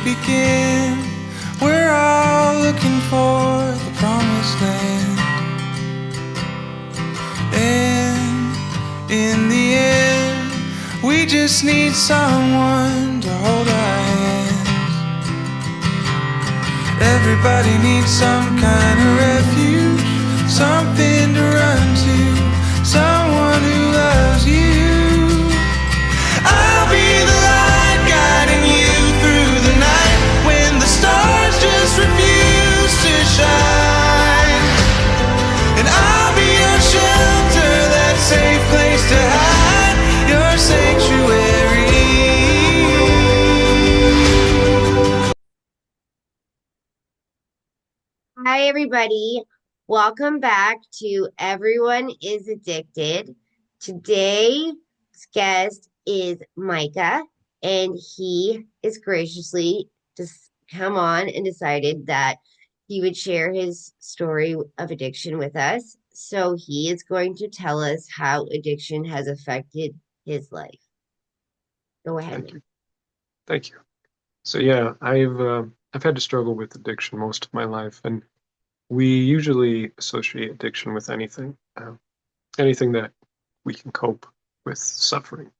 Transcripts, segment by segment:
begin? We're all looking for the promised land. And in the end, we just need someone to hold our hands. Everybody needs some kind of refuge, something to run to, someone who loves you. I'll be the light guiding you through the night when the stars just refuse to shine. And I'll be your shelter, that safe place to hide, your sanctuary. Hi, everybody. Welcome back to Everyone is Addicted. Today's guest is Micah, and he is graciously just come on and decided that he would share his story of addiction with us. So he is going to tell us how addiction has affected his life. Go ahead, Thank man. you. Thank you. So yeah, I've had to struggle with addiction most of my life, and we usually associate addiction with anything that we can cope with suffering.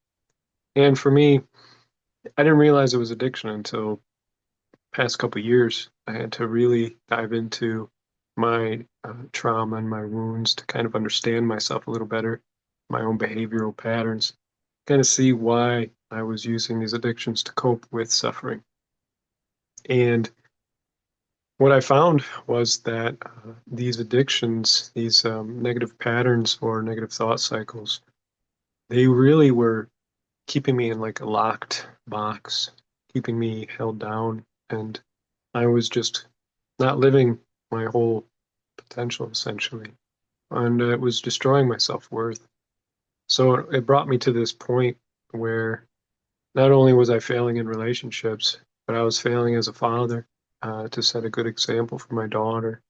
And for me, I didn't realize it was addiction until past couple years. I had to really dive into my trauma and my wounds to kind of understand myself a little better, my own behavioral patterns, kind of see why I was using these addictions to cope with suffering. And what I found was that these addictions, these negative patterns or negative thought cycles, they really were keeping me in like a locked box, keeping me held down. And I was just not living my whole potential, essentially. And it was destroying my self-worth. So it brought me to this point where not only was I failing in relationships, but I was failing as a father to set a good example for my daughter.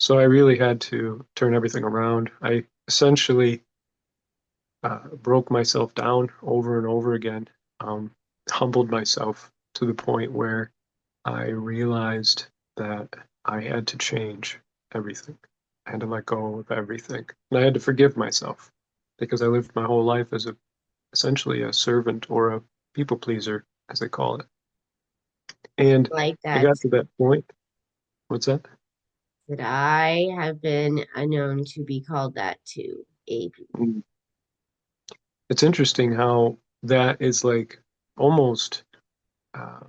So I really had to turn everything around. I essentially broke myself down over and over again, humbled myself to the point where I realized that I had to change everything. I had to let go of everything. And I had to forgive myself because I lived my whole life as essentially a servant or a people pleaser, as they call it. And Like I that, got to that point. What's that? that I have been known to be called that too, AP. Mm. It's interesting how that is like almost, uh,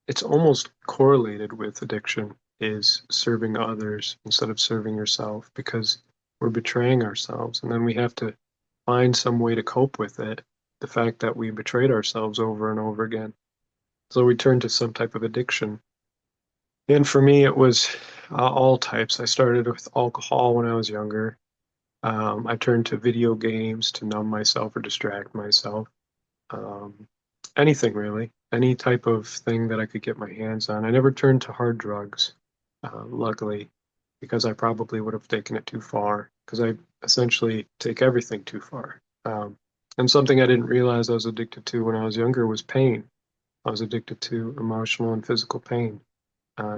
it's almost correlated with addiction is serving others instead of serving yourself because we're betraying ourselves and then we have to find some way to cope with it, the fact that we betrayed ourselves over and over again. So we turn to some type of addiction. And for me, it was all types. I started with alcohol when I was younger. I turned to video games to numb myself or distract myself. Um, Anything really, any type of thing that I could get my hands on. I never turned to hard drugs, luckily, because I probably would have taken it too far, because I essentially take everything too far. And something I didn't realize I was addicted to when I was younger was pain. I was addicted to emotional and physical pain.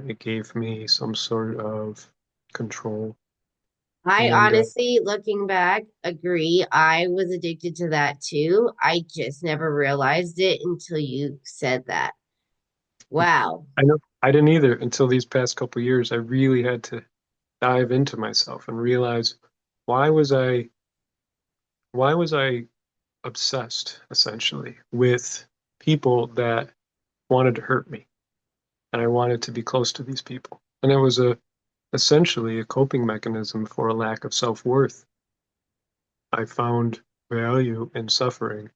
It gave me some sort of control. I And honestly, looking back, agree. I was addicted to that too. I just never realized it until you said that. Wow. I know I didn't either until these past couple years. I really had to dive into myself and realize why was I why was I obsessed essentially with people that wanted to hurt me and I wanted to be close to these people. And it was a essentially a coping mechanism for a lack of self-worth. I found value in suffering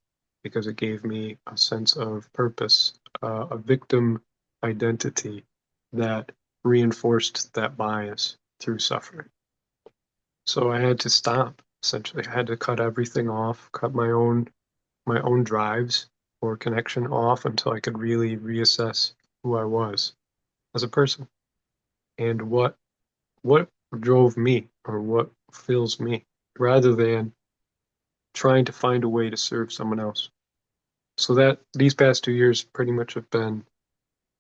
because it gave me a sense of purpose, a victim identity that reinforced that bias through suffering. So I had to stop. Essentially, I had to cut everything off, cut my own drives or connection off until I could really reassess who I was as a person and what drove me or what fills me, rather than trying to find a way to serve someone else. So that these past 2 years pretty much have been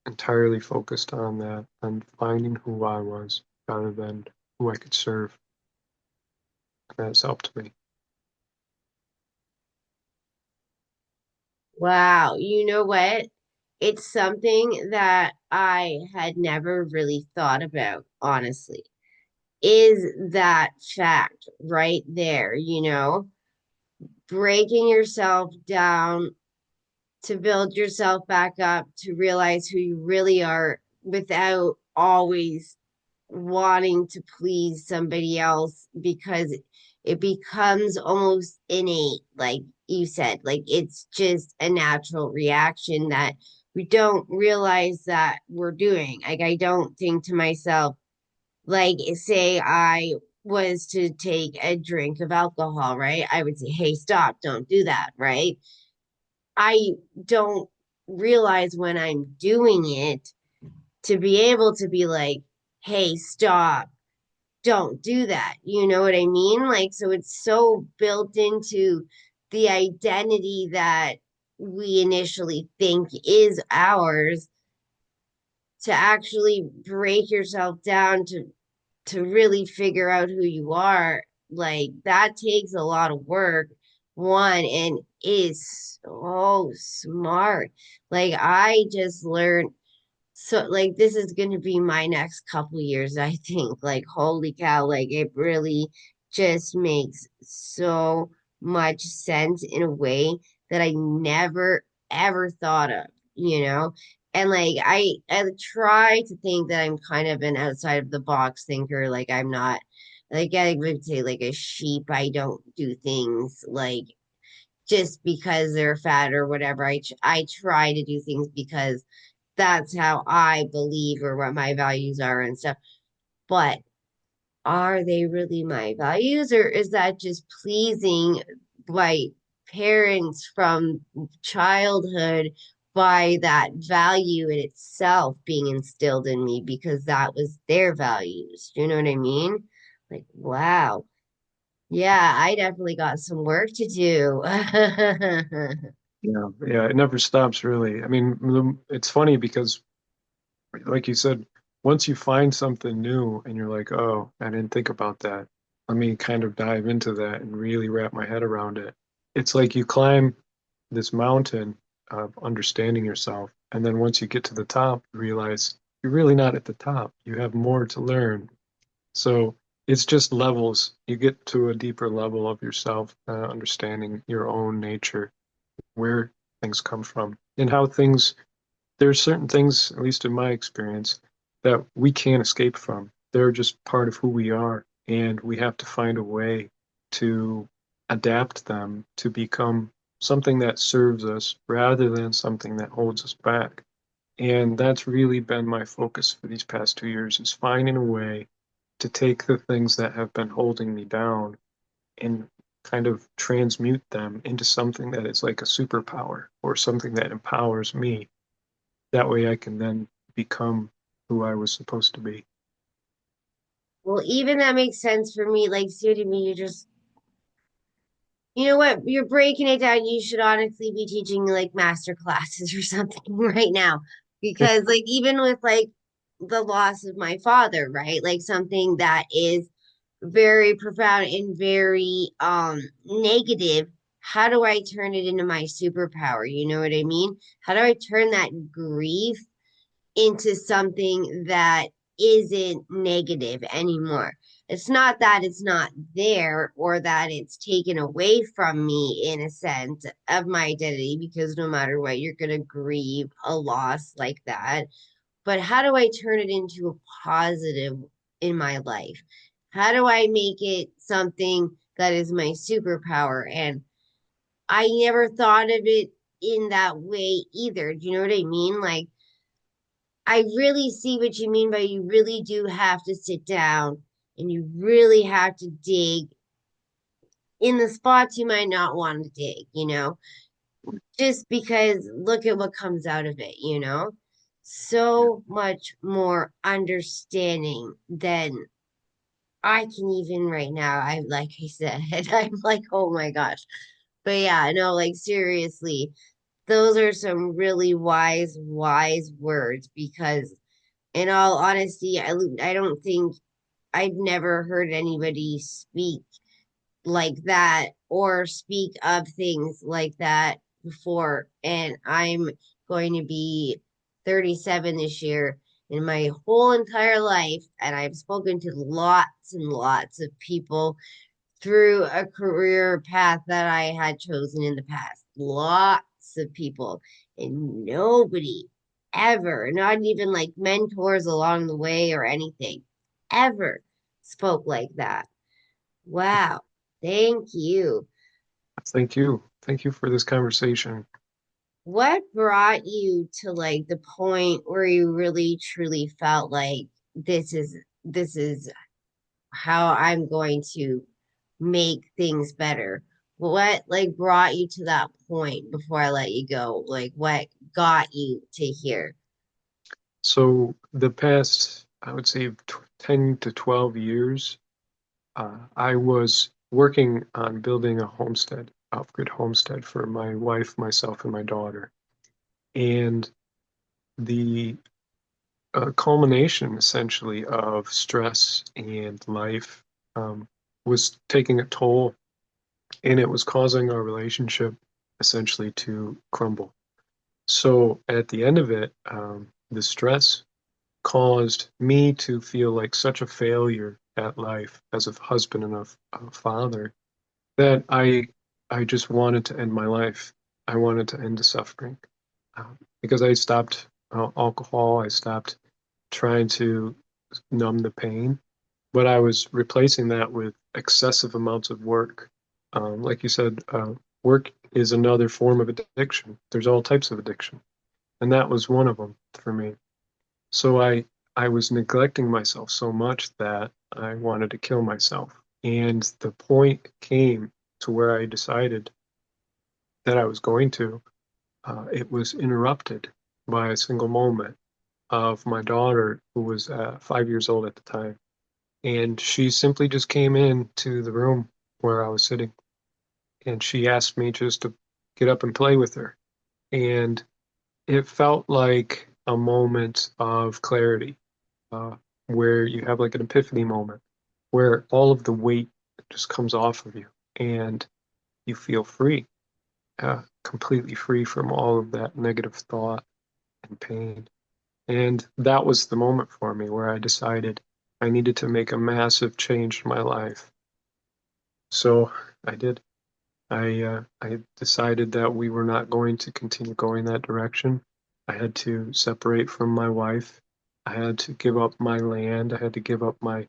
entirely focused on that, on finding who I was rather than who I could serve. And that's helped me. Wow, you know what? It's something that I had never really thought about, honestly, is that fact right there, breaking yourself down to build yourself back up, to realize who you really are without always wanting to please somebody else because it becomes almost innate, like you said, like it's just a natural reaction that we don't realize that we're doing. Like, I don't think to myself, like, say I was to take a drink of alcohol, right? I would say, hey, stop, don't do that, right? I don't realize when I'm doing it to be able to be like, hey, stop, don't do that. You know what I mean? Like, so it's so built into the identity that we initially think is ours to actually break yourself down to really figure out who you are. Like, that takes a lot of work, one, and is so smart. Like, I just learned, so like this is going to be my next couple years, I think. Like, holy cow, like it really just makes so much sense in a way that I never ever thought of, you know? And like I try to think that I'm kind of an outside of the box thinker. Like, I'm not, like, I would say like a sheep. I don't do things like just because they're fat or whatever. I try to do things because that's how I believe or what my values are and stuff. But are they really my values, or is that just pleasing my parents from childhood by that value in itself being instilled in me because that was their values? You know what I mean? Like, wow. Yeah, I definitely got some work to do. Yeah, yeah, it never stops really. I mean, it's funny because, like you said, once you find something new and you're like, oh, I didn't think about that. Let me kind of dive into that and really wrap my head around it. It's like you climb this mountain of understanding yourself. And then once you get to the top, you realize you're really not at the top. You have more to learn. So it's just levels. You get to a deeper level of yourself, understanding your own nature, where things come from, and how things, there's certain things, at least in my experience, that we can't escape from. They're just part of who we are, and we have to find a way to adapt them to become something that serves us rather than something that holds us back. And that's really been my focus for these past 2 years, is finding a way to take the things that have been holding me down and kind of transmute them into something that is like a superpower or something that empowers me. That way I can then become who I was supposed to be. Well, even that makes sense for me. Like, see what I mean? You just, you know what? You're breaking it down. You should honestly be teaching like master classes or something right now. Because, like, even with like the loss of my father, right? Like, something that is very profound and very negative. How do I turn it into my superpower? You know what I mean? How do I turn that grief into something that isn't negative anymore? It's not that it's not there or that it's taken away from me in a sense of my identity, because no matter what, you're going to grieve a loss like that. But how do I turn it into a positive in my life? How do I make it something that is my superpower? And I never thought of it in that way either. Do you know what I mean? Like, I really see what you mean by you really do have to sit down and you really have to dig in the spots you might not want to dig, just because look at what comes out of it. So much more understanding than I can even right now. I, like I said, I'm like, oh my gosh. But yeah, no, like seriously, those are some really wise words because in all honesty, I don't think I've never heard anybody speak like that or speak of things like that before. And I'm going to be 37 this year in my whole entire life. And I've spoken to lots and lots of people through a career path that I had chosen in the past. Lots of people. And nobody ever, not even like mentors along the way or anything, ever spoke like that. Wow. Thank you. Thank you. Thank you for this conversation. What brought you to like the point where you really truly felt like this is how I'm going to make things better? What like brought you to that point before I let you go? Like what got you to here? So the past, I would say, 10 to 12 years, I was working on building a homestead, off-grid homestead for my wife, myself, and my daughter. And the culmination, essentially, of stress and life was taking a toll, and it was causing our relationship essentially to crumble. So at the end of it, the stress caused me to feel like such a failure at life as a husband and a father that I just wanted to end my life. I wanted to end the suffering because I stopped alcohol. I stopped trying to numb the pain, but I was replacing that with excessive amounts of work. Like you said, work is another form of addiction. There's all types of addiction, and that was one of them for me. So I was neglecting myself so much that I wanted to kill myself. And the point came to where I decided that I was going to. It was interrupted by a single moment of my daughter, who was 5 years old at the time. And she simply just came into the room where I was sitting. And she asked me just to get up and play with her. And it felt like a moment of clarity, uh, where you have like an epiphany moment, where all of the weight just comes off of you and you feel free, completely free from all of that negative thought and pain. And that was the moment for me where I decided I needed to make a massive change in my life. So I did. I decided that we were not going to continue going that direction. I had to separate from my wife. I had to give up my land. I had to give up my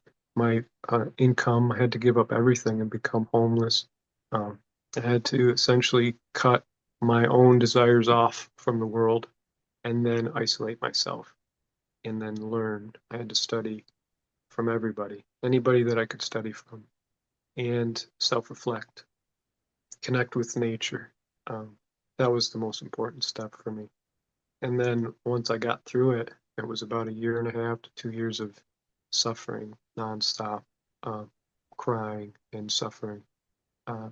income. I had to give up everything and become homeless. Um, I had to essentially cut my own desires off from the world and then isolate myself and then learn. I had to study from everybody, anybody that I could study from, and self-reflect, connect with nature. Um, that was the most important step for me. And then once I got through it, it was about a year and a half to 2 years of suffering nonstop, uh, crying and suffering. Uh,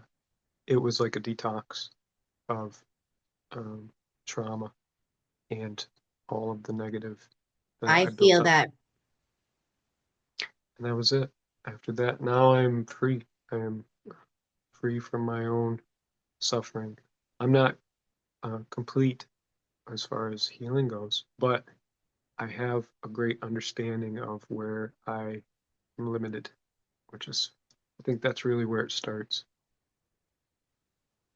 it was like a detox of um, trauma and all of the negative that I I built feel up. that. And that was it. After that, now I'm free. I am free from my own suffering. I'm not complete as far as healing goes, but I have a great understanding of where I am limited, which is, I think that's really where it starts.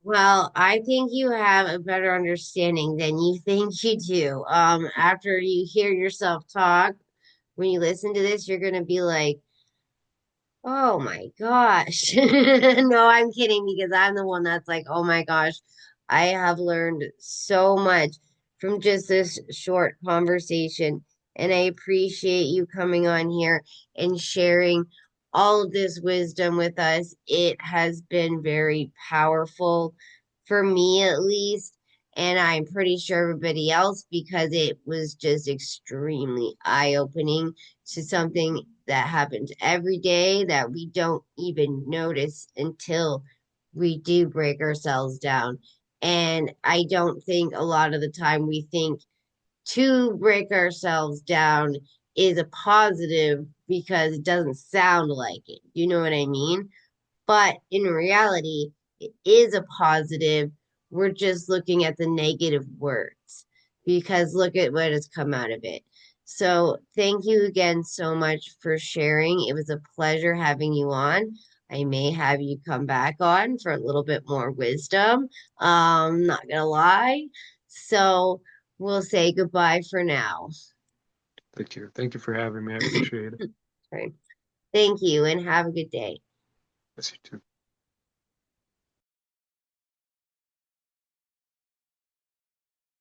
Well, I think you have a better understanding than you think you do. After you hear yourself talk, when you listen to this, you're gonna be like, oh my gosh. No, I'm kidding because I'm the one that's like, oh my gosh, I have learned so much from just this short conversation. And I appreciate you coming on here and sharing all of this wisdom with us. It has been very powerful for me, at least. And I'm pretty sure everybody else because it was just extremely eye-opening to something that happens every day that we don't even notice until we do break ourselves down. And I don't think a lot of the time we think to break ourselves down is a positive because it doesn't sound like it. You know what I mean? But in reality, it is a positive. We're just looking at the negative words because look at what has come out of it. So, thank you again so much for sharing. It was a pleasure having you on. I may have you come back on for a little bit more wisdom. Not gonna lie. So, we'll say goodbye for now. Thank you. Thank you for having me. I appreciate it. Right. Thank you and have a good day. Yes, you too.